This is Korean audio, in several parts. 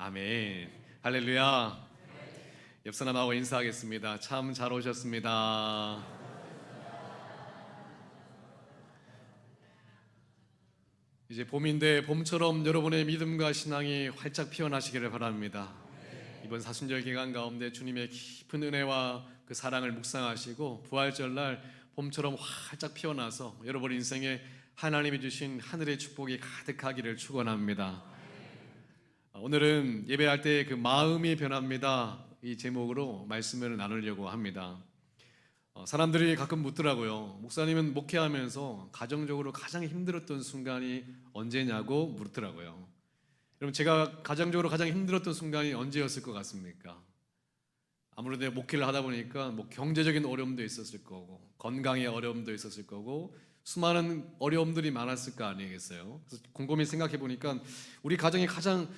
아멘. 할렐루야. 옆 사람하고 인사하겠습니다. 참 잘 오셨습니다. 이제 봄인데 봄처럼 여러분의 믿음과 신앙이 활짝 피어나시기를 바랍니다. 이번 사순절 기간 가운데 주님의 깊은 은혜와 그 사랑을 묵상하시고 부활절날 봄처럼 활짝 피어나서 여러분 인생에 하나님이 주신 하늘의 축복이 가득하기를 축원합니다. 오늘은 예배할 때 그 마음이 변합니다, 이 제목으로 말씀을 나누려고 합니다. 사람들이 가끔 묻더라고요. 목사님은 목회하면서 가정적으로 가장 힘들었던 순간이 언제냐고 묻더라고요. 여러분, 제가 가정적으로 가장 힘들었던 순간이 언제였을 것 같습니까? 아무래도 목회를 하다 보니까 경제적인 어려움도 있었을 거고 건강의 어려움도 있었을 거고 수많은 어려움들이 많았을 거 아니겠어요? 그래서 곰곰이 생각해 보니까 우리 가정이 가장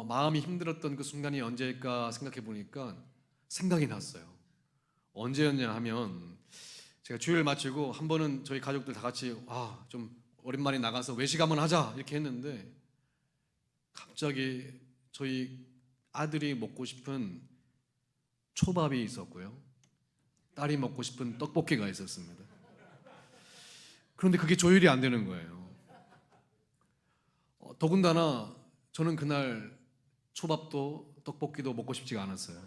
마음이 힘들었던 그 순간이 언제일까 생각해 보니까 생각이 났어요. 언제였냐 하면 제가 주일 마치고 한 번은 저희 가족들 다 같이 좀 오랜만에 나가서 외식 한번 하자 이렇게 했는데 갑자기 저희 아들이 먹고 싶은 초밥이 있었고요, 딸이 먹고 싶은 떡볶이가 있었습니다. 그런데 그게 조율이 안 되는 거예요. 더군다나 저는 그날 초밥도 떡볶이도 먹고 싶지가 않았어요.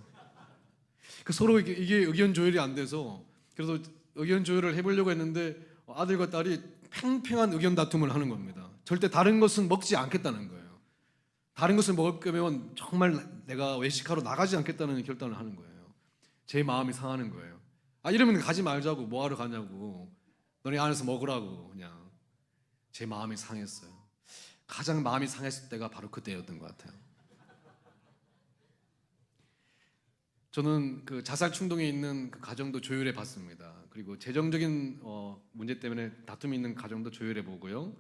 서로 이게 의견 조율이 안 돼서 그래서 의견 조율을 해보려고 했는데 아들과 딸이 팽팽한 의견 다툼을 하는 겁니다. 절대 다른 것은 먹지 않겠다는 거예요. 다른 것을 먹을 거면 정말 내가 외식하러 나가지 않겠다는 결단을 하는 거예요. 제 마음이 상하는 거예요. 이러면 가지 말자고, 뭐하러 가냐고, 너네 안에서 먹으라고. 그냥 제 마음이 상했어요. 가장 마음이 상했을 때가 바로 그때였던 것 같아요. 저는 그 자살 충동이 있는 그 가정도 조율해 봤습니다. 그리고 재정적인 문제 때문에 다툼이 있는 가정도 조율해 보고요,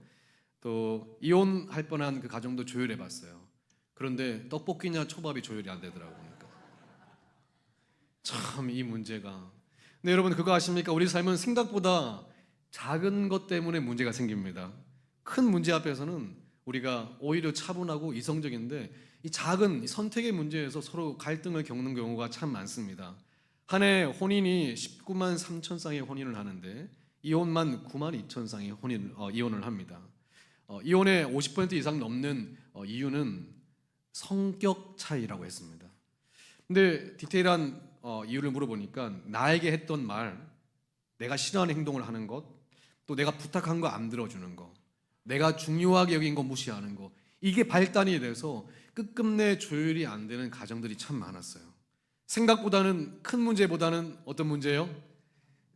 또 이혼할 뻔한 그 가정도 조율해 봤어요. 그런데 떡볶이냐 초밥이 조율이 안 되더라고요. 참 이 문제가. 근데 여러분 그거 아십니까? 우리 삶은 생각보다 작은 것 때문에 문제가 생깁니다. 큰 문제 앞에서는 우리가 오히려 차분하고 이성적인데 이 작은 선택의 문제에서 서로 갈등을 겪는 경우가 참 많습니다. 한 해 혼인이 19만 3천 쌍의 혼인을 하는데 이혼만 9만 2천 쌍의 이혼을 합니다. 이혼의 50% 이상 넘는 이유는 성격 차이라고 했습니다. 근데 디테일한 이유를 물어보니까 나에게 했던 말, 내가 싫어하는 행동을 하는 것, 또 내가 부탁한 거 안 들어주는 거, 내가 중요하게 여긴 거 무시하는 거, 이게 발단이 돼서 끝끝내 조율이 안 되는 가정들이 참 많았어요. 생각보다는 큰 문제보다는 어떤 문제예요?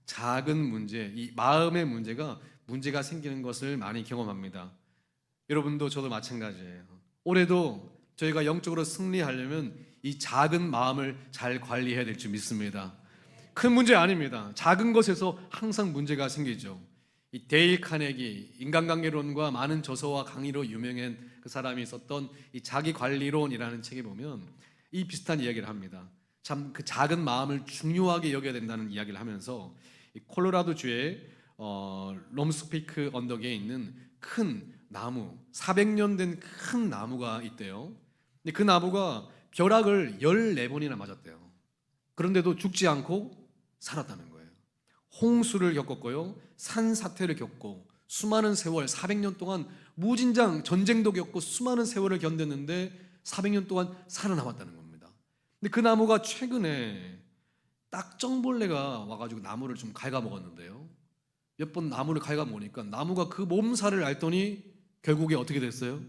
작은 문제, 이 마음의 문제가 생기는 것을 많이 경험합니다. 여러분도 저도 마찬가지예요. 올해도 저희가 영적으로 승리하려면 이 작은 마음을 잘 관리해야 될 줄 믿습니다. 큰 문제 아닙니다. 작은 것에서 항상 문제가 생기죠. 이 데일 카네기 인간관계론과 많은 저서와 강의로 유명한 그 사람이 썼던 이 자기관리론이라는 책에 보면 이 비슷한 이야기를 합니다. 참 그 작은 마음을 중요하게 여겨야 된다는 이야기를 하면서 이 콜로라도주의 롬스피크 언덕에 있는 큰 나무, 400년 된 큰 나무가 있대요. 근데 그 나무가 벼락을 14번이나 맞았대요. 그런데도 죽지 않고 살았다는 거예요. 홍수를 겪었고요, 산사태를 겪고 수많은 세월, 400년 동안 무진장 전쟁도 겪고 수많은 세월을 견뎠는데 400년 동안 살아남았다는 겁니다. 근데 그 나무가 최근에 딱정벌레가 와가지고 나무를 좀 갉아먹었는데요, 몇 번 나무를 갉아먹으니까 나무가 그 몸살을 앓더니 결국에 어떻게 됐어요?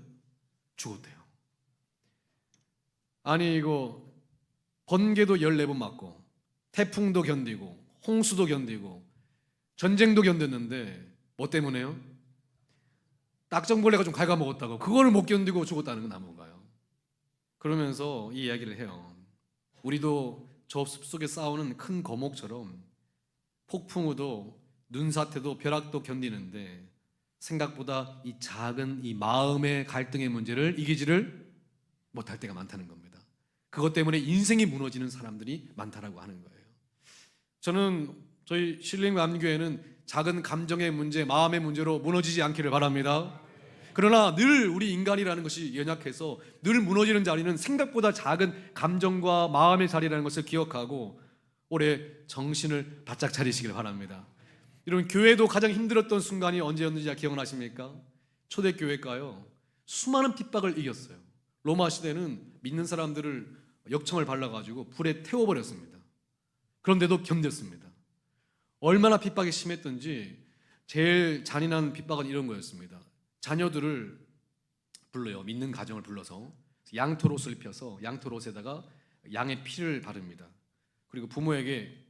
죽었대요. 아니 이거 번개도 14번 맞고 태풍도 견디고 홍수도 견디고 전쟁도 견뎠는데 뭐 때문에요? 딱정벌레가 좀 갉아먹었다고 그거를 못 견디고 죽었다는 건 나무가요. 그러면서 이 이야기를 해요. 우리도 저 숲속에 싸우는 큰 거목처럼 폭풍우도 눈사태도 벼락도 견디는데 생각보다 이 작은 이 마음의 갈등의 문제를 이기지를 못할 때가 많다는 겁니다. 그것 때문에 인생이 무너지는 사람들이 많다라고 하는 거예요. 저는 저희 신림 감교회는 작은 감정의 문제, 마음의 문제로 무너지지 않기를 바랍니다. 그러나 늘 우리 인간이라는 것이 연약해서 늘 무너지는 자리는 생각보다 작은 감정과 마음의 자리라는 것을 기억하고 올해 정신을 바짝 차리시길 바랍니다. 여러분, 교회도 가장 힘들었던 순간이 언제였는지 기억나십니까? 초대교회가요, 수많은 핍박을 이겼어요. 로마 시대는 믿는 사람들을 역청을 발라가지고 불에 태워버렸습니다. 그런데도 견뎠습니다. 얼마나 핍박이 심했던지 제일 잔인한 핍박은 이런 거였습니다. 자녀들을 불러요. 믿는 가정을 불러서 양털옷을 입혀서 양털옷에다가 양의 피를 바릅니다. 그리고 부모에게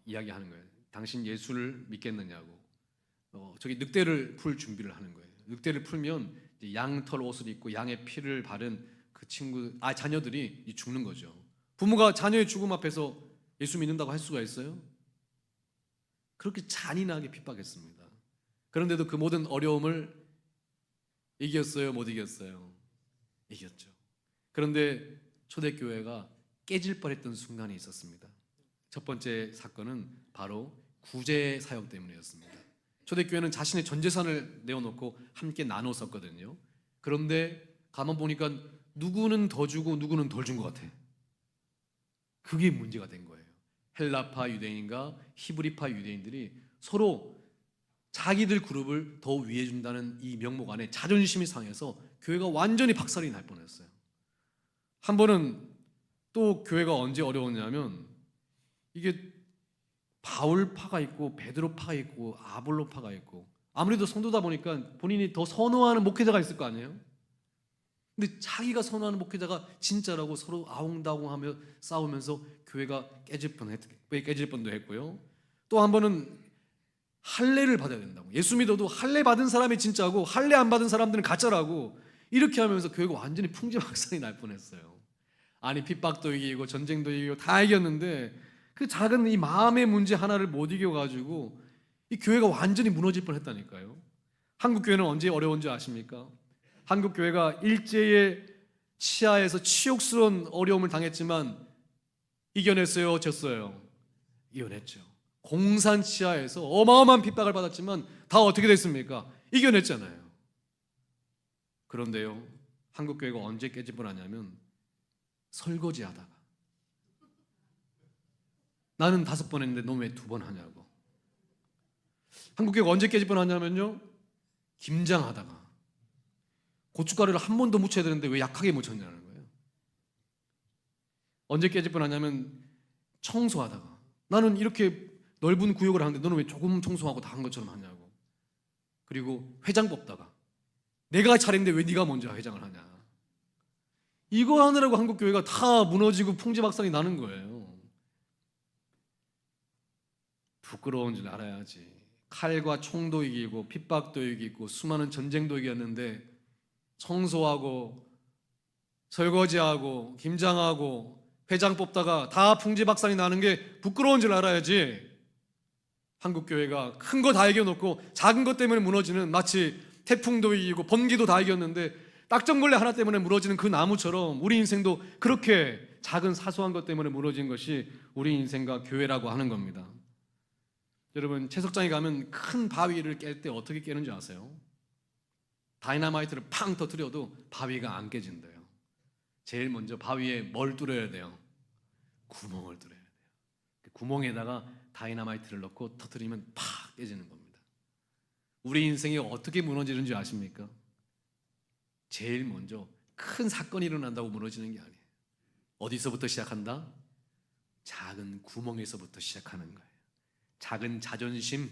이야기하는 거예요. 당신 예수를 믿겠느냐고. 저기 늑대를 풀 준비를 하는 거예요. 늑대를 풀면 양털 옷을 입고 양의 피를 바른 그 자녀들이 죽는 거죠. 부모가 자녀의 죽음 앞에서 예수 믿는다고 할 수가 있어요? 그렇게 잔인하게 핍박했습니다. 그런데도 그 모든 어려움을 이겼어요? 못 이겼어요? 이겼죠. 그런데 초대교회가 깨질 뻔했던 순간이 있었습니다. 첫 번째 사건은 바로 구제 사역 때문이었습니다. 초대교회는 자신의 전 재산을 내어놓고 함께 나눠 썼거든요. 그런데 가만 보니까 누구는 더 주고 누구는 덜 준 것 같아. 그게 문제가 된 거예요. 헬라파 유대인과 히브리파 유대인들이 서로 자기들 그룹을 더 위해 준다는 이 명목 안에 자존심이 상해서 교회가 완전히 박살이 날 뻔했어요. 한 번은 또 교회가 언제 어려웠냐면, 이게 바울파가 있고 베드로파가 있고 아볼로파가 있고, 아무래도 성도다 보니까 본인이 더 선호하는 목회자가 있을 거 아니에요? 근데 자기가 선호하는 목회자가 진짜라고 서로 아웅다웅하며 싸우면서 교회가 깨질 뻔도 했고요. 또 한 번은 할례를 받아야 된다고, 예수 믿어도 할례 받은 사람이 진짜고 할례 안 받은 사람들은 가짜라고, 이렇게 하면서 교회가 완전히 풍지박산이 날 뻔했어요. 아니, 핍박도 이기고 전쟁도 이기고 다 이겼는데 그 작은 이 마음의 문제 하나를 못 이겨가지고 이 교회가 완전히 무너질 뻔했다니까요. 한국 교회는 언제 어려운 줄 아십니까? 한국 교회가 일제의 치하에서 치욕스러운 어려움을 당했지만 이겨냈어요, 졌어요? 이겨냈죠. 공산 치하에서 어마어마한 핍박을 받았지만 다 어떻게 됐습니까? 이겨냈잖아요. 그런데요, 한국 교회가 언제 깨질 뻔하냐면, 설거지하다가, 나는 5번 했는데 너 왜 2번 하냐고. 한국 교회가 언제 깨질 뻔하냐면요, 김장하다가 고춧가루를 한 번 더 묻혀야 되는데 왜 약하게 묻혔냐는 거예요. 언제 깨질 뻔하냐면 청소하다가, 나는 이렇게 넓은 구역을 하는데 너는 왜 조금 청소하고 다 한 것처럼 하냐고. 그리고 회장 뽑다가, 내가 차례인데 왜 네가 먼저 회장을 하냐. 이거 하느라고 한국 교회가 다 무너지고 풍지박산이 나는 거예요. 부끄러운 줄 알아야지. 칼과 총도 이기고 핍박도 이기고 수많은 전쟁도 이겼는데 청소하고 설거지하고 김장하고 회장 뽑다가 다 풍지박산이 나는 게 부끄러운 줄 알아야지. 한국 교회가 큰 거 다 이겨놓고 작은 것 때문에 무너지는, 마치 태풍도 이기고 번개도 다 이겼는데 딱정벌레 하나 때문에 무너지는 그 나무처럼 우리 인생도 그렇게 작은 사소한 것 때문에 무너진 것이 우리 인생과 교회라고 하는 겁니다. 여러분, 채석장에 가면 큰 바위를 깰 때 어떻게 깨는지 아세요? 다이너마이트를 팡 터뜨려도 바위가 안 깨진대요. 제일 먼저 바위에 뭘 뚫어야 돼요? 구멍을 뚫어야 돼요. 그 구멍에다가 다이너마이트를 넣고 터뜨리면 팍 깨지는 겁니다. 우리 인생이 어떻게 무너지는지 아십니까? 제일 먼저 큰 사건이 일어난다고 무너지는 게 아니에요. 어디서부터 시작한다? 작은 구멍에서부터 시작하는 거예요. 작은 자존심,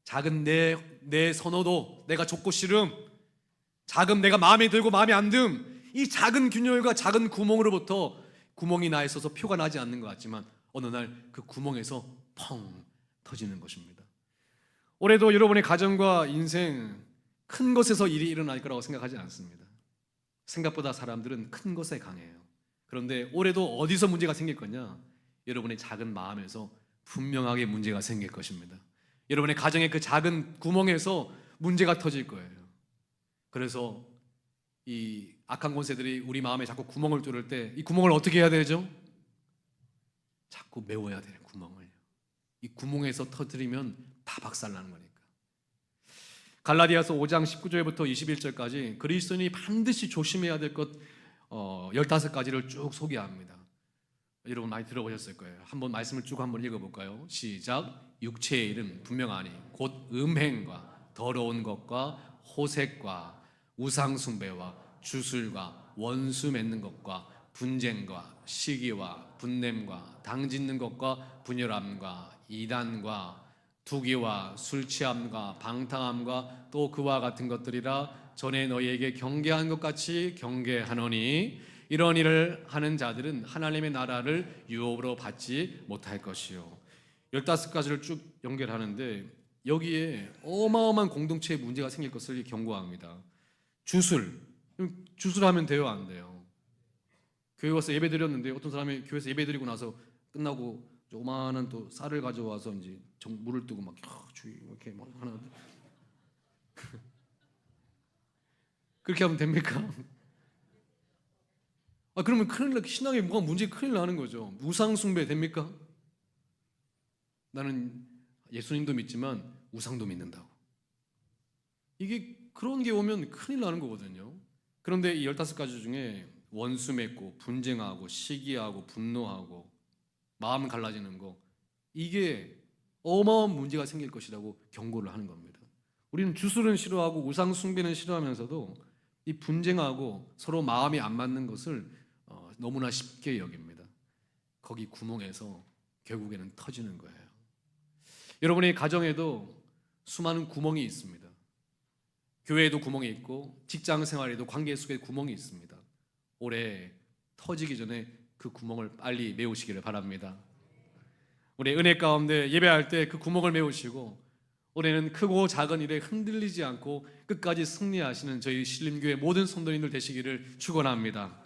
작은 내 선호도, 내가 좋고 싫음, 작은 내가 마음에 들고 마음에 안 듦, 이 작은 균열과 작은 구멍으로부터, 구멍이 나 있어서 표가 나지 않는 것 같지만 어느 날 그 구멍에서 펑 터지는 것입니다. 올해도 여러분의 가정과 인생, 큰 것에서 일이 일어날 거라고 생각하지 않습니다. 생각보다 사람들은 큰 것에 강해요. 그런데 올해도 어디서 문제가 생길 거냐? 여러분의 작은 마음에서 분명하게 문제가 생길 것입니다. 여러분의 가정의 그 작은 구멍에서 문제가 터질 거예요. 그래서 이 악한 권세들이 우리 마음에 자꾸 구멍을 뚫을 때 이 구멍을 어떻게 해야 되죠? 자꾸 메워야 돼요, 구멍을. 이 구멍에서 터뜨리면 다 박살나는 거니까. 갈라디아서 5장 19절부터 21절까지 그리스도인이 반드시 조심해야 될 것 15가지를 쭉 소개합니다. 여러분 많이 들어보셨을 거예요. 한번 말씀을 쭉 한번 읽어볼까요? 시작. 육체의 일은 분명하니 곧 음행과 더러운 것과 호색과 우상숭배와 주술과 원수 맺는 것과 분쟁과 시기와 분냄과 당짓는 것과 분열함과 이단과 투기와 술취함과 방탕함과 또 그와 같은 것들이라 전에 너희에게 경계한 것 같이 경계하노니 이런 일을 하는 자들은 하나님의 나라를 유업으로 받지 못할 것이요. 15가지를 쭉 연결하는데 여기에 어마어마한 공동체의 문제가 생길 것을 경고합니다. 주술하면 돼요, 안 돼요? 교회 와서 예배 드렸는데 어떤 사람이 교회에서 예배 드리고 나서 끝나고 조그마한 또 쌀을 가져와서 이제 물을 뜨고 막 주의 이렇게 막 하나 그렇게 하면 됩니까? 그러면 신앙에 뭐가 문제 큰일 나는 거죠. 우상 숭배 됩니까? 나는 예수님도 믿지만 우상도 믿는다고. 이게 그런 게 오면 큰일 나는 거거든요. 그런데 이 15가지 중에 원수 맺고 분쟁하고 시기하고 분노하고 마음 갈라지는 거, 이게 어마어마한 문제가 생길 것이라고 경고를 하는 겁니다. 우리는 주술은 싫어하고 우상 숭배는 싫어하면서도 이 분쟁하고 서로 마음이 안 맞는 것을 너무나 쉽게 여깁니다. 거기 구멍에서 결국에는 터지는 거예요. 여러분의 가정에도 수많은 구멍이 있습니다. 교회에도 구멍이 있고 직장 생활에도 관계 속에 구멍이 있습니다. 올해 터지기 전에 그 구멍을 빨리 메우시기를 바랍니다. 우리 은혜 가운데 예배할 때 그 구멍을 메우시고 올해는 크고 작은 일에 흔들리지 않고 끝까지 승리하시는 저희 신림교회 모든 성도님들 되시기를 축원합니다.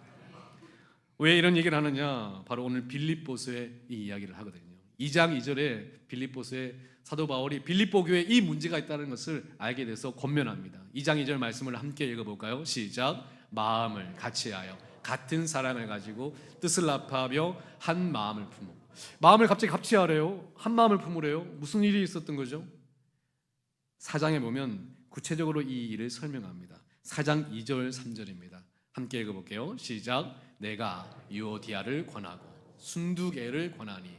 왜 이런 얘기를 하느냐? 바로 오늘 빌립보서의 이 이야기를 하거든요. 2장 2절에 빌립보서의 사도 바울이 빌립보 교회에 이 문제가 있다는 것을 알게 돼서 권면합니다. 2장 2절 말씀을 함께 읽어볼까요? 시작. 마음을 같이하여 같은 사랑을 가지고 뜻을 합하며 한 마음을 품어. 마음을 갑자기 같이하래요? 한 마음을 품으래요? 무슨 일이 있었던 거죠? 4장에 보면 구체적으로 이 일을 설명합니다. 4장 2절 3절입니다. 함께 읽어볼게요. 시작. 내가 유오디아를 권하고 순두개를 권하니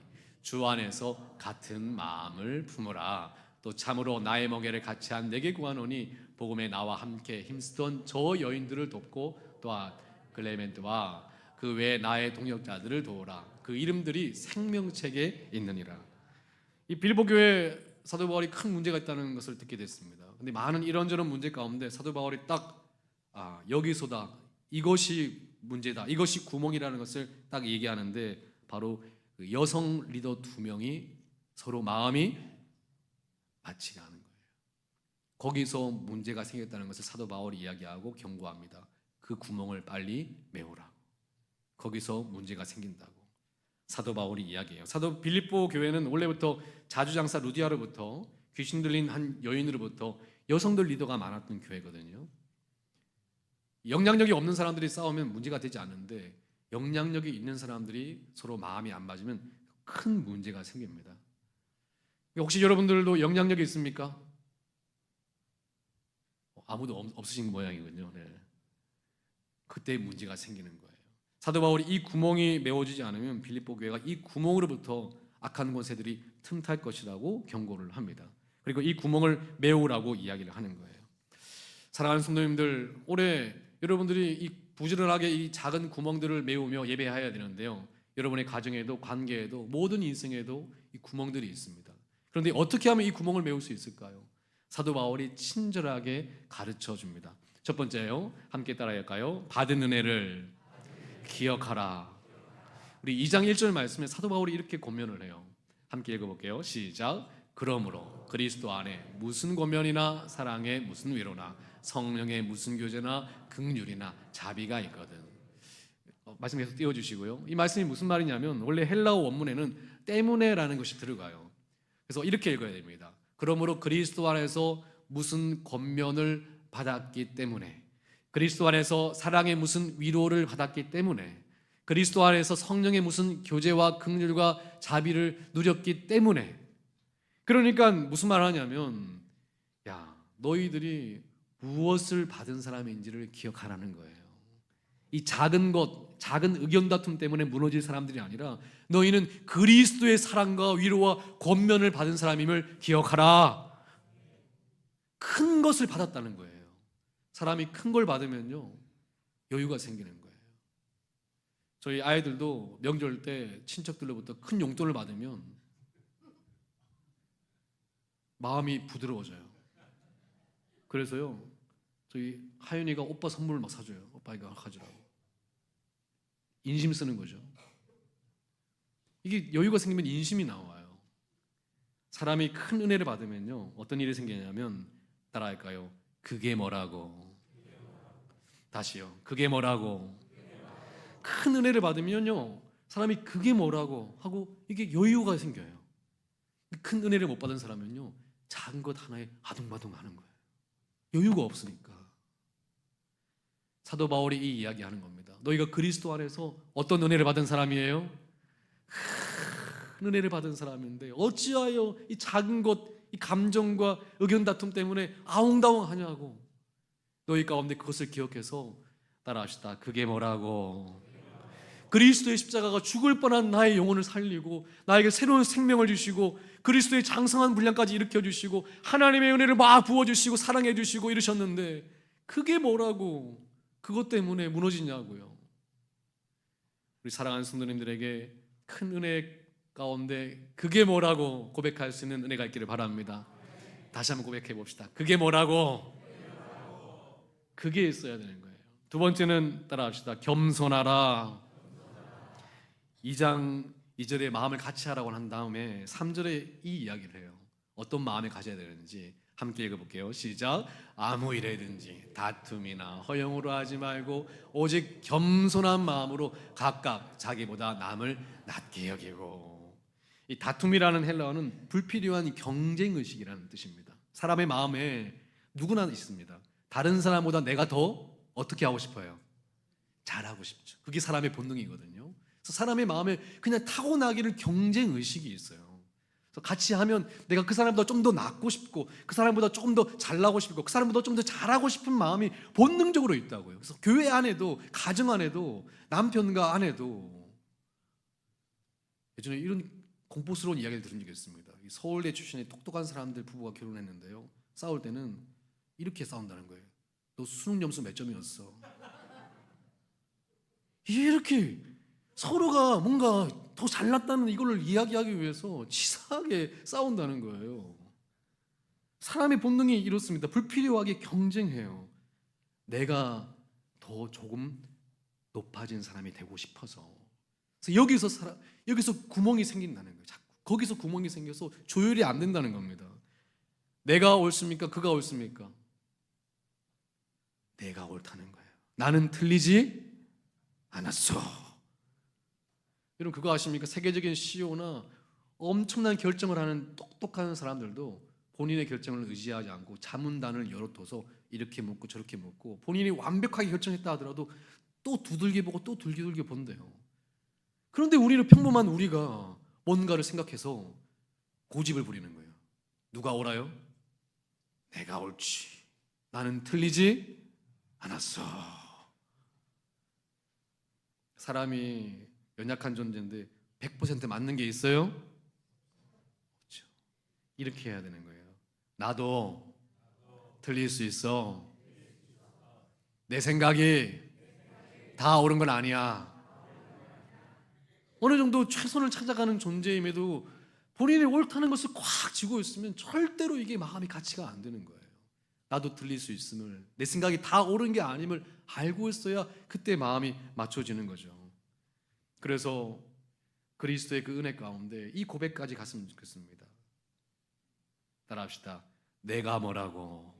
주 안에서 같은 마음을 품으라. 또 참으로 나의 멍에를 같이 한 내게 구하노니 복음에 나와 함께 힘쓰던 저 여인들을 돕고 또한 클레멘트와 그 외 나의 동역자들을 도우라. 그 이름들이 생명책에 있느니라. 이 빌립보 교회 사도 바울이 큰 문제가 있다는 것을 듣게 됐습니다. 근데 많은 이런저런 문제 가운데 사도 바울이 딱 여기서다, 이것이 문제다, 이것이 구멍이라는 것을 딱 얘기하는데 바로 그 여성 리더 2명이 서로 마음이 맞지가 않은 거예요. 거기서 문제가 생겼다는 것을 사도 바울이 이야기하고 경고합니다. 그 구멍을 빨리 메우라. 거기서 문제가 생긴다고 사도 바울이 이야기해요. 사도 빌립보 교회는 원래부터 자주장사 루디아로부터 귀신 들린 한 여인으로부터 여성들 리더가 많았던 교회거든요. 영향력이 없는 사람들이 싸우면 문제가 되지 않는데 영향력이 있는 사람들이 서로 마음이 안 맞으면 큰 문제가 생깁니다. 혹시 여러분들도 영향력이 있습니까? 아무도 없으신 모양이군요. 네. 그때 문제가 생기는 거예요. 사도 바울이 이 구멍이 메워지지 않으면 빌립보 교회가 이 구멍으로부터 악한 권세들이 틈탈 것이라고 경고를 합니다. 그리고 이 구멍을 메우라고 이야기를 하는 거예요. 사랑하는 성도님들, 올해 여러분들이 이 부지런하게 이 작은 구멍들을 메우며 예배해야 되는데요. 여러분의 가정에도 관계에도 모든 인생에도 이 구멍들이 있습니다. 그런데 어떻게 하면 이 구멍을 메울 수 있을까요? 사도 바울이 친절하게 가르쳐 줍니다. 첫 번째요, 함께 따라할까요? 받은 은혜를 기억하라. 우리 2장 1절 말씀에 사도 바울이 이렇게 권면을 해요. 함께 읽어볼게요. 시작. 그러므로 그리스도 안에 무슨 권면이나 사랑에 무슨 위로나 성령의 무슨 교제나 긍휼이나 자비가 있거든. 말씀 계속 띄워주시고요. 이 말씀이 무슨 말이냐면 원래 헬라어 원문에는 때문에라는 것이 들어가요. 그래서 이렇게 읽어야 됩니다. 그러므로 그리스도 안에서 무슨 권면을 받았기 때문에, 그리스도 안에서 사랑의 무슨 위로를 받았기 때문에, 그리스도 안에서 성령의 무슨 교제와 긍휼과 자비를 누렸기 때문에. 그러니까 무슨 말 하냐면, 야, 너희들이 무엇을 받은 사람인지를 기억하라는 거예요. 이 작은 것, 작은 의견 다툼 때문에 무너질 사람들이 아니라 너희는 그리스도의 사랑과 위로와 권면을 받은 사람임을 기억하라. 큰 것을 받았다는 거예요. 사람이 큰 걸 받으면요, 여유가 생기는 거예요. 저희 아이들도 명절 때 친척들로부터 큰 용돈을 받으면 마음이 부드러워져요. 그래서요, 저희 하윤이가 오빠 선물을 막 사줘요. 오빠 이거 가지라고. 인심 쓰는 거죠. 이게 여유가 생기면 인심이 나와요. 사람이 큰 은혜를 받으면요, 어떤 일이 생기냐면, 따라할까요? 그게 뭐라고? 다시요. 그게 뭐라고? 큰 은혜를 받으면요, 사람이 그게 뭐라고 하고 이게 여유가 생겨요. 큰 은혜를 못 받은 사람은요, 작은 것 하나에 아둥바둥 하는 거예요. 여유가 없으니까. 사도 바울이 이 이야기하는 겁니다. 너희가 그리스도 안에서 어떤 은혜를 받은 사람이에요? 큰 은혜를 받은 사람인데 어찌하여 이 작은 것, 이 감정과 의견 다툼 때문에 아웅다웅하냐고. 너희 가운데 그것을 기억해서 따라하시다. 그게 뭐라고? 그리스도의 십자가가 죽을 뻔한 나의 영혼을 살리고 나에게 새로운 생명을 주시고 그리스도의 장성한 분량까지 일으켜주시고 하나님의 은혜를 막 부어주시고 사랑해주시고 이러셨는데 그게 뭐라고 그것 때문에 무너지냐고요. 우리 사랑하는 성도님들에게 큰 은혜 가운데 그게 뭐라고 고백할 수 있는 은혜가 있기를 바랍니다. 다시 한번 고백해 봅시다. 그게 뭐라고? 그게 있어야 되는 거예요. 두 번째는 따라합시다. 겸손하라. 2장 2절에 마음을 같이 하라고 한 다음에 3절에 이 이야기를 해요. 어떤 마음을 가져야 되는지 함께 읽어볼게요. 시작. 아무 일에든지 다툼이나 허영으로 하지 말고 오직 겸손한 마음으로 각각 자기보다 남을 낮게 여기고. 이 다툼이라는 헬라어는 불필요한 경쟁의식이라는 뜻입니다. 사람의 마음에 누구나 있습니다. 다른 사람보다 내가 더 어떻게 하고 싶어요? 잘하고 싶죠. 그게 사람의 본능이거든요. 그래서 사람의 마음에 그냥 타고나기를 경쟁의식이 있어요. 그래서 같이 하면 내가 그 사람보다 좀 더 낫고 싶고 그 사람보다 조금 더 잘나고 싶고 그 사람보다 좀 더 잘하고 싶은 마음이 본능적으로 있다고요. 그래서 교회 안에도 가정 안에도 남편과 아내도 예전에 이런 공포스러운 이야기를 들은 적이 있습니다. 서울대 출신의 똑똑한 사람들 부부가 결혼했는데요. 싸울 때는 이렇게 싸운다는 거예요. 너 수능 점수 몇 점이었어? 이렇게 서로가 뭔가 더 잘났다는 이걸 이야기하기 위해서 치사하게 싸운다는 거예요. 사람의 본능이 이렇습니다. 불필요하게 경쟁해요. 내가 더 조금 높아진 사람이 되고 싶어서. 그래서 여기서 구멍이 생긴다는 거예요. 자꾸 거기서 구멍이 생겨서 조율이 안 된다는 겁니다. 내가 옳습니까? 그가 옳습니까? 내가 옳다는 거예요. 나는 틀리지 않았어. 여러분 그거 아십니까? 세계적인 CEO나 엄청난 결정을 하는 똑똑한 사람들도 본인의 결정을 의지하지 않고 자문단을 열어둬서 이렇게 묻고 저렇게 묻고 본인이 완벽하게 결정했다 하더라도 또 두들겨 보고 또 두들겨 본대요. 그런데 우리는 평범한 우리가 뭔가를 생각해서 고집을 부리는 거예요. 누가 옳아요? 내가 옳지. 나는 틀리지 않았어. 사람이 연약한 존재인데 100% 맞는 게 있어요? 그렇죠. 이렇게 해야 되는 거예요. 나도 틀릴 수 있어. 내 생각이 다 옳은 건 아니야. 어느 정도 최선을 찾아가는 존재임에도 본인이 옳다는 것을 꽉 쥐고 있으면 절대로 이게 마음이 같이가 안 되는 거예요. 나도 틀릴 수 있음을, 내 생각이 다 옳은 게 아님을 알고 있어야 그때 마음이 맞춰지는 거죠. 그래서 그리스도의 그 은혜 가운데 이 고백까지 갔으면 좋겠습니다. 따라합시다. 내가 뭐라고?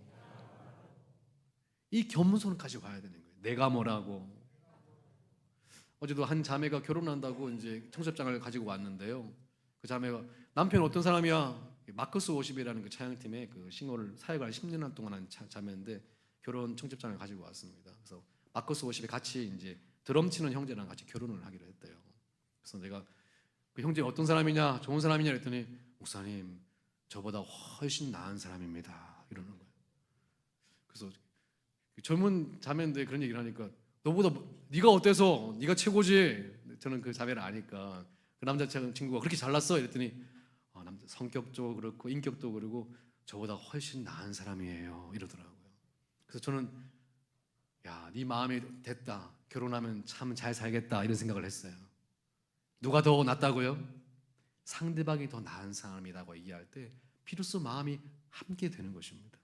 이 겸손까지 가야 되는 거예요. 내가 뭐라고? 어제도 한 자매가 결혼한다고 이제 청첩장을 가지고 왔는데요. 그 자매가 남편 어떤 사람이야? 마커스 50이라는 그 차양팀의 그 싱어를 사역을 한 10년 동안 한 자매인데 결혼 청첩장을 가지고 왔습니다. 그래서 마커스 50에 같이 이제 드럼 치는 형제랑 같이 결혼을 하기로 했대요. 그래서 내가 그 형제 어떤 사람이냐, 좋은 사람이냐 그랬더니 목사님 저보다 훨씬 나은 사람입니다 이러는 거예요. 그래서 젊은 자매인데 그런 얘기를 하니까 너보다 네가 어때서 네가 최고지. 저는 그 자매를 아니까 그 남자 친구가 그렇게 잘났어 이랬더니 남자 성격도 그렇고 인격도 그러고 저보다 훨씬 나은 사람이에요 이러더라고요. 그래서 저는 야, 네 마음이 됐다. 결혼하면 참 잘 살겠다 이런 생각을 했어요. 누가 더 낫다고요? 상대방이 더 나은 사람이라고 얘기할 때 비로소 마음이 함께 되는 것입니다.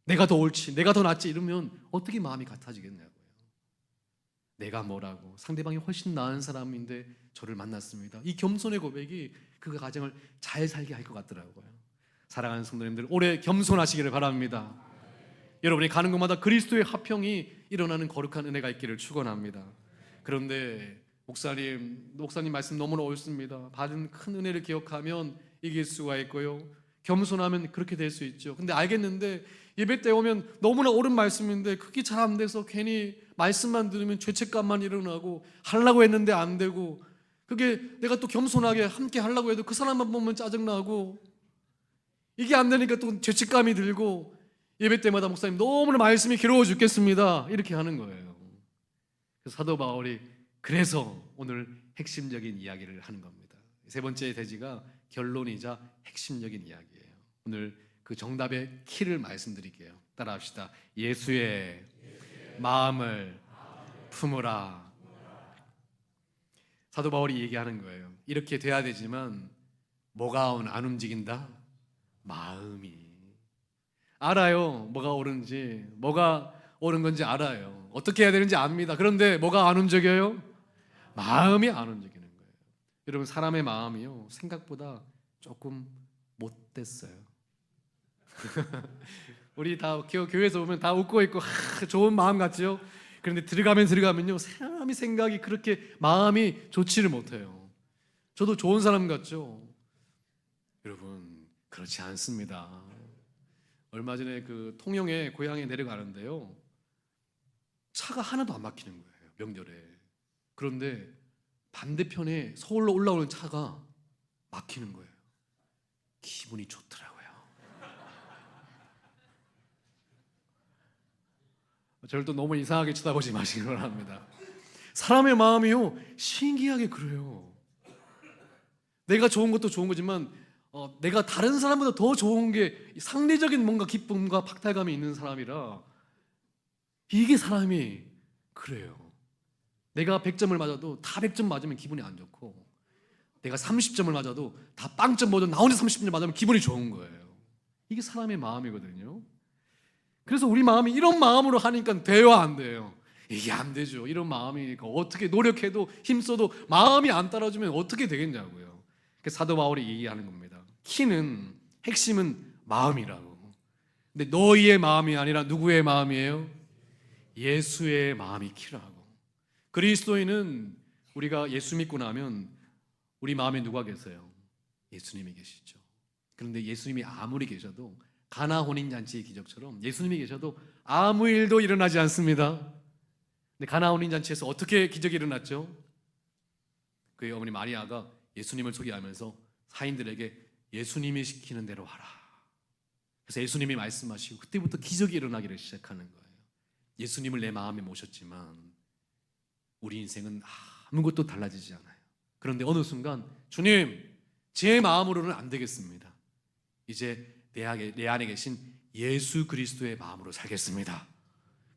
내가 더 옳지, 내가 더 낫지 이러면 어떻게 마음이 같아지겠냐고요. 내가 뭐라고, 상대방이 훨씬 나은 사람인데 저를 만났습니다. 이 겸손의 고백이 그 가정을 잘 살게 할 것 같더라고요. 사랑하는 성도님들, 올해 겸손하시기를 바랍니다. 여러분이 가는 곳마다 그리스도의 화평이 일어나는 거룩한 은혜가 있기를 축원합니다. 그런데 목사님 말씀 너무나 옳습니다. 받은 큰 은혜를 기억하면 이길 수가 있고요, 겸손하면 그렇게 될 수 있죠. 근데 알겠는데 예배 때 오면 너무나 옳은 말씀인데 그게 잘 안 돼서 괜히 말씀만 들으면 죄책감만 일어나고 하려고 했는데 안 되고, 그게 내가 또 겸손하게 함께 하려고 해도 그 사람만 보면 짜증나고 이게 안 되니까 또 죄책감이 들고 예배 때마다 목사님 너무나 말씀이 괴로워 죽겠습니다 이렇게 하는 거예요. 그래서 사도 바울이 그래서 오늘 핵심적인 이야기를 하는 겁니다. 세 번째 대지가 결론이자 핵심적인 이야기예요. 오늘 그 정답의 키를 말씀드릴게요. 따라합시다. 예수의 마음을 품으라. 사도 바울이 얘기하는 거예요. 이렇게 돼야 되지만 뭐가 안 움직인다? 마음이. 알아요. 뭐가 옳은지, 뭐가 옳은 건지 알아요. 어떻게 해야 되는지 압니다. 그런데 뭐가 안 움직여요? 마음이 안 움직이는 거예요. 여러분, 사람의 마음이요, 생각보다 조금 못됐어요. 우리 다 교회에서 보면 다 웃고 있고 좋은 마음 같죠? 그런데 들어가면요, 사람이 생각이 그렇게 마음이 좋지를 못해요. 저도 좋은 사람 같죠? 여러분, 그렇지 않습니다. 얼마 전에 그 통영에 고향에 내려가는데요, 차가 하나도 안 막히는 거예요, 명절에. 그런데 반대편에 서울로 올라오는 차가 막히는 거예요. 기분이 좋더라고요. 저를 또 너무 이상하게 쳐다보지 마시기 바랍니다. 사람의 마음이요, 신기하게 그래요. 내가 좋은 것도 좋은 거지만 내가 다른 사람보다 더 좋은 게 상대적인 뭔가 기쁨과 박탈감이 있는 사람이라 이게 사람이 그래요. 내가 100점을 맞아도 다 100점 맞으면 기분이 안 좋고, 내가 30점을 맞아도 다 빵점 맞아도 나 혼자 30점 맞으면 기분이 좋은 거예요. 이게 사람의 마음이거든요. 그래서 우리 마음이 이런 마음으로 하니까 돼요, 안 돼요? 이게 안 되죠. 이런 마음이니까 어떻게 노력해도 힘써도 마음이 안 따라주면 어떻게 되겠냐고요. 그래서 사도 바울이 얘기하는 겁니다. 키는, 핵심은 마음이라고. 근데 너희의 마음이 아니라 누구의 마음이에요? 예수의 마음이 키라고. 그리스도인은 우리가 예수 믿고 나면 우리 마음에 누가 계세요? 예수님이 계시죠. 그런데 예수님이 아무리 계셔도 가나 혼인잔치의 기적처럼 예수님이 계셔도 아무 일도 일어나지 않습니다. 근데 가나 혼인잔치에서 어떻게 기적이 일어났죠? 그의 어머니 마리아가 예수님을 소개하면서 사인들에게 예수님이 시키는 대로 하라. 그래서 예수님이 말씀하시고 그때부터 기적이 일어나기를 시작하는 거예요. 예수님을 내 마음에 모셨지만 우리 인생은 아무것도 달라지지 않아요. 그런데 어느 순간 주님, 제 마음으로는 안 되겠습니다. 이제 내 안에 계신 예수 그리스도의 마음으로 살겠습니다.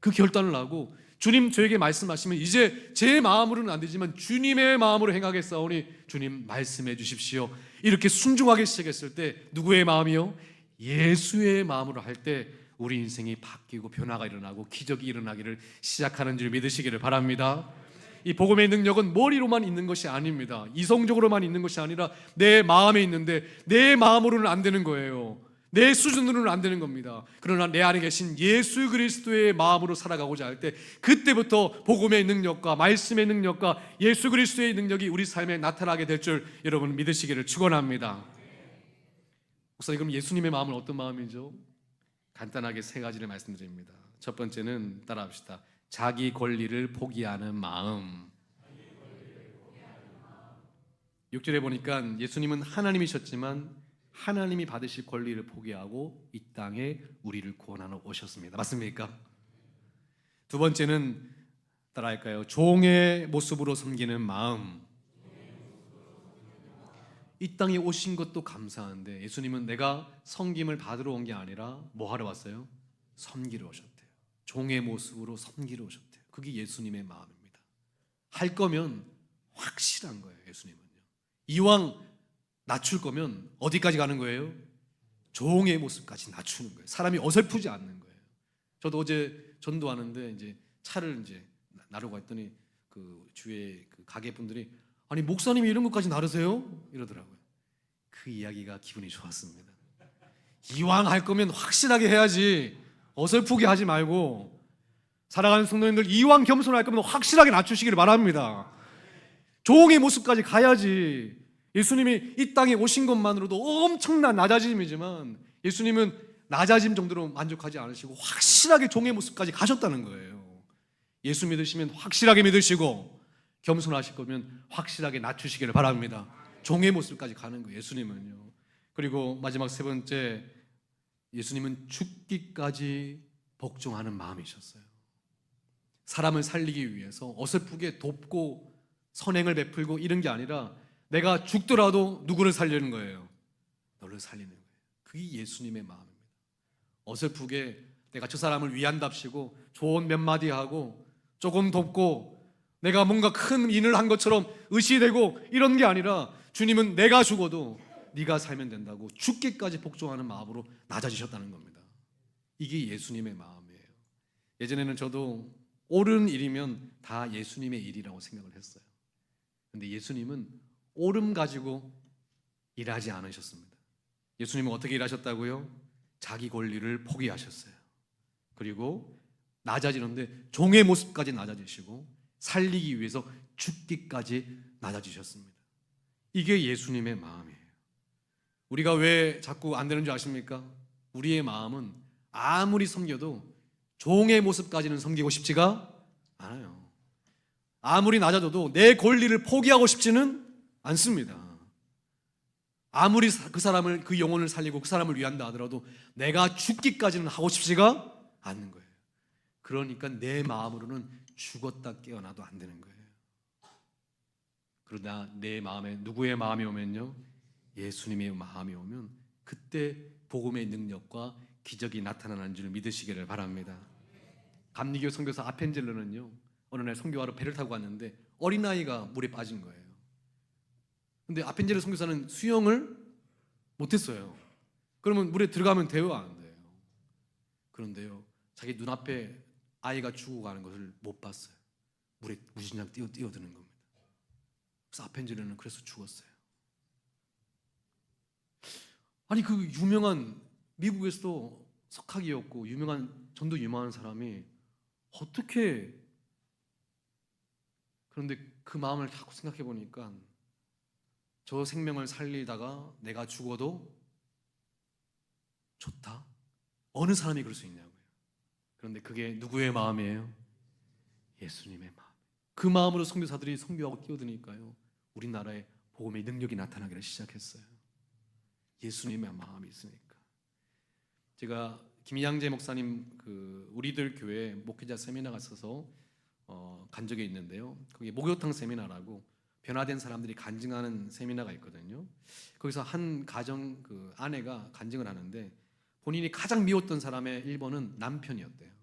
그 결단을 하고 주님 저에게 말씀하시면 이제 제 마음으로는 안 되지만 주님의 마음으로 행하겠사오니 주님 말씀해 주십시오. 이렇게 순종하기 시작했을 때 누구의 마음이요? 예수의 마음으로 할 때 우리 인생이 바뀌고 변화가 일어나고 기적이 일어나기를 시작하는 줄 믿으시기를 바랍니다. 이 복음의 능력은 머리로만 있는 것이 아닙니다. 이성적으로만 있는 것이 아니라 내 마음에 있는데 내 마음으로는 안 되는 거예요. 내 수준으로는 안 되는 겁니다. 그러나 내 안에 계신 예수 그리스도의 마음으로 살아가고자 할 때 그때부터 복음의 능력과 말씀의 능력과 예수 그리스도의 능력이 우리 삶에 나타나게 될 줄 여러분 믿으시기를 축원합니다. 목사님, 그럼 예수님의 마음은 어떤 마음이죠? 간단하게 세 가지를 말씀드립니다. 첫 번째는 따라합시다. 자기 권리를 포기하는 마음. 6절에 보니까 예수님은 하나님이셨지만 하나님이 받으실 권리를 포기하고 이 땅에 우리를 구원하러 오셨습니다. 맞습니까? 두 번째는 따라할까요? 종의 모습으로 섬기는 마음. 이 땅에 오신 것도 감사한데 예수님은 내가 섬김을 받으러 온 게 아니라 뭐 하러 왔어요? 섬기러 오셨대요. 종의 모습으로 섬기러 오셨대요. 그게 예수님의 마음입니다. 할 거면 확실한 거예요. 예수님은요. 이왕 낮출 거면 어디까지 가는 거예요? 종의 모습까지 낮추는 거예요. 사람이 어설프지 않는 거예요. 저도 어제 전도하는데 이제 차를 이제 나르고 했더니 그 주위에 그 가게 분들이 아니 목사님이 이런 것까지 나르세요? 이러더라고요. 그 이야기가 기분이 좋았습니다. 이왕 할 거면 확실하게 해야지 어설프게 하지 말고 사랑하는 성도님들 이왕 겸손할 거면 확실하게 낮추시기를 바랍니다. 종의 모습까지 가야지. 예수님이 이 땅에 오신 것만으로도 엄청난 낮아짐이지만 예수님은 낮아짐 정도로 만족하지 않으시고 확실하게 종의 모습까지 가셨다는 거예요. 예수 믿으시면 확실하게 믿으시고 겸손하실 거면 확실하게 낮추시기를 바랍니다. 종의 모습까지 가는 거예요. 예수님은요. 그리고 마지막 세 번째, 예수님은 죽기까지 복종하는 마음이셨어요. 사람을 살리기 위해서 어설프게 돕고 선행을 베풀고 이런 게 아니라 내가 죽더라도 누구를 살리는 거예요? 너를 살리는 거예요. 그게 예수님의 마음입니다. 어설프게 내가 저 사람을 위한답시고 좋은 몇 마디 하고 조금 돕고 내가 뭔가 큰 일을 한 것처럼 의시되고 이런 게 아니라 주님은 내가 죽어도 네가 살면 된다고 죽기까지 복종하는 마음으로 낮아지셨다는 겁니다. 이게 예수님의 마음이에요. 예전에는 저도 옳은 일이면 다 예수님의 일이라고 생각을 했어요. 그런데 예수님은 옳음 가지고 일하지 않으셨습니다. 예수님은 어떻게 일하셨다고요? 자기 권리를 포기하셨어요. 그리고 낮아지는데 종의 모습까지 낮아지시고 살리기 위해서 죽기까지 낮아지셨습니다. 이게 예수님의 마음이에요. 우리가 왜 자꾸 안 되는 줄 아십니까? 우리의 마음은 아무리 섬겨도 종의 모습까지는 섬기고 싶지가 않아요. 아무리 낮아져도 내 권리를 포기하고 싶지는 않습니다. 아무리 그 사람을, 그 영혼을 살리고 그 사람을 위한다 하더라도 내가 죽기까지는 하고 싶지가 않는 거예요. 그러니까 내 마음으로는 죽었다 깨어나도 안 되는 거예요. 그러나 내 마음에 누구의 마음이 오면요? 예수님의 마음이 오면 그때 복음의 능력과 기적이 나타나는 줄 믿으시기를 바랍니다. 감리교 선교사 아펜젤러는요, 어느 날 선교하러 배를 타고 갔는데 어린아이가 물에 빠진 거예요. 근데 아펜젤러 선교사는 수영을 못했어요. 그러면 물에 들어가면 돼요, 안 돼요? 그런데요, 자기 눈앞에 아이가 죽어가는 것을 못 봤어요. 물에 무진장 뛰어드는 겁니다. 그래서 아펜젤러는 그래서 죽었어요. 아니 그 유명한, 미국에서도 석학이었고 유명한, 전도 유명한 사람이 어떻게, 그런데 그 마음을 자꾸 생각해 보니까 저 생명을 살리다가 내가 죽어도 좋다? 어느 사람이 그럴 수 있냐고요. 그런데 그게 누구의 마음이에요? 예수님의 마음. 그 마음으로 선교사들이 선교하고 뛰어드니까요, 우리나라에 복음의 능력이 나타나기를 시작했어요. 예수님의 마음이 있으니까. 제가 김양재 목사님 그 우리들 교회 목회자 세미나 갔어서 간 적이 있는데요, 거기 목욕탕 세미나라고 변화된 사람들이 간증하는 세미나가 있거든요. 거기서 한 가정 그 아내가 간증을 하는데 본인이 가장 미웠던 사람의 1번은 남편이었대요.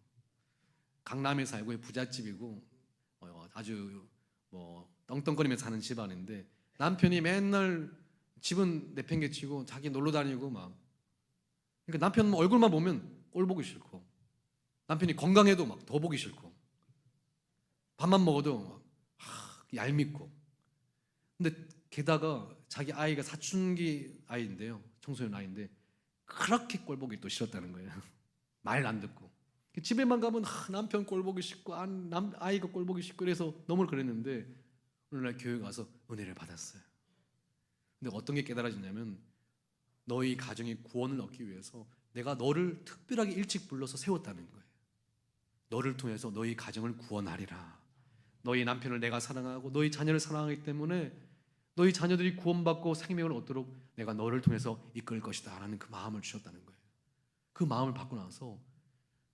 강남에 살고 부잣집이고 아주 뭐 떵떵거리면서 사는 집안인데 남편이 맨날 집은 내팽개치고 자기 놀러 다니고 막, 그러니까 남편 얼굴만 보면 꼴 보기 싫고 남편이 건강해도 막 더 보기 싫고 밥만 먹어도 막 얄밉고, 근데 게다가 자기 아이가 사춘기 아이인데요, 청소년 아이인데 그렇게 꼴 보기 또 싫었다는 거예요. 말 안 듣고 집에만 가면 남편 꼴 보기 싫고 아이가 꼴 보기 싫고 그래서 너무 그랬는데 어느 날 교회 가서 은혜를 받았어요. 근데 어떤 게 깨달아지냐면 너희 가정의 구원을 얻기 위해서 내가 너를 특별하게 일찍 불러서 세웠다는 거예요. 너를 통해서 너희 가정을 구원하리라. 너희 남편을 내가 사랑하고 너희 자녀를 사랑하기 때문에 너희 자녀들이 구원받고 생명을 얻도록 내가 너를 통해서 이끌 것이다 라는 그 마음을 주셨다는 거예요. 그 마음을 받고 나서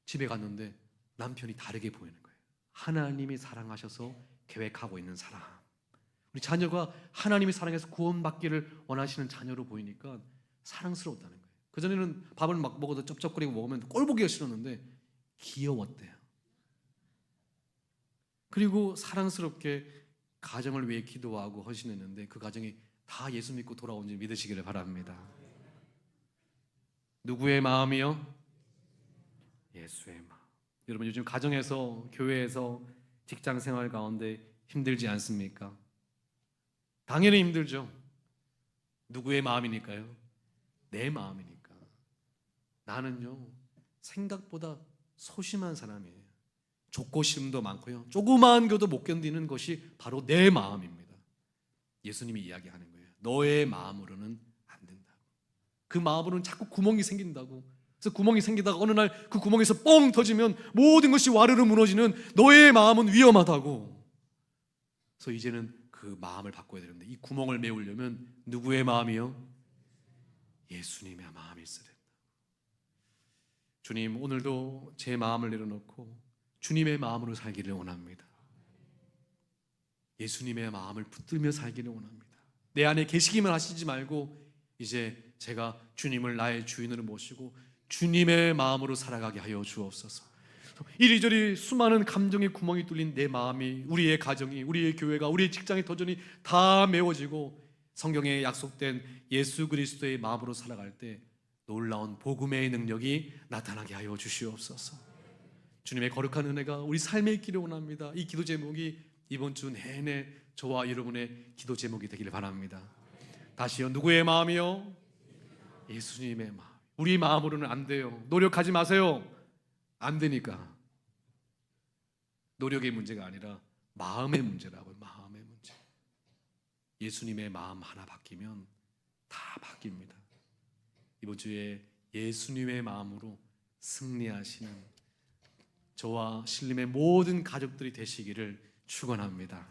집에 갔는데 남편이 다르게 보이는 거예요. 하나님이 사랑하셔서 계획하고 있는 사람, 우리 자녀가 하나님이 사랑해서 구원받기를 원하시는 자녀로 보이니까 사랑스러웠다는 거예요. 그전에는 밥을 막 먹어도 쩝쩝거리고 먹으면 꼴보기가 싫었는데 귀여웠대요. 그리고 사랑스럽게 가정을 위해 기도하고 헌신했는데 그 가정이 다 예수 믿고 돌아온 줄 믿으시기를 바랍니다. 누구의 마음이요? 예수의 마음. 여러분, 요즘 가정에서, 교회에서, 직장 생활 가운데 힘들지 않습니까? 당연히 힘들죠. 누구의 마음이니까요? 내 마음이니까. 나는요, 생각보다 소심한 사람이에요. 좁고심도 많고요, 조그마한 것도 못 견디는 것이 바로 내 마음입니다. 예수님이 이야기하는 거예요. 너의 마음으로는 안 된다고. 그 마음으로는 자꾸 구멍이 생긴다고. 그래서 구멍이 생기다가 어느 날 그 구멍에서 뻥 터지면 모든 것이 와르르 무너지는 너의 마음은 위험하다고. 그래서 이제는 그 마음을 바꿔야 되는데, 이 구멍을 메우려면 누구의 마음이요? 예수님의 마음이 있어야 된다. 주님, 오늘도 제 마음을 내려놓고 주님의 마음으로 살기를 원합니다. 예수님의 마음을 붙들며 살기를 원합니다. 내 안에 계시기만 하시지 말고 이제 제가 주님을 나의 주인으로 모시고 주님의 마음으로 살아가게 하여 주옵소서. 이리저리 수많은 감정의 구멍이 뚫린 내 마음이, 우리의 가정이, 우리의 교회가, 우리의 직장의 도전이 다 메워지고 성경에 약속된 예수 그리스도의 마음으로 살아갈 때 놀라운 복음의 능력이 나타나게 하여 주시옵소서. 주님의 거룩한 은혜가 우리 삶에 있기를 원합니다. 이 기도 제목이 이번 주 내내 저와 여러분의 기도 제목이 되기를 바랍니다. 다시요, 누구의 마음이요? 예수님의 마음. 우리 마음으로는 안 돼요. 노력하지 마세요. 안 되니까. 노력의 문제가 아니라 마음의 문제라고요. 마음의 문제. 예수님의 마음 하나 바뀌면 다 바뀝니다. 이번 주에 예수님의 마음으로 승리하시는 저와 신림의 모든 가족들이 되시기를 축원합니다.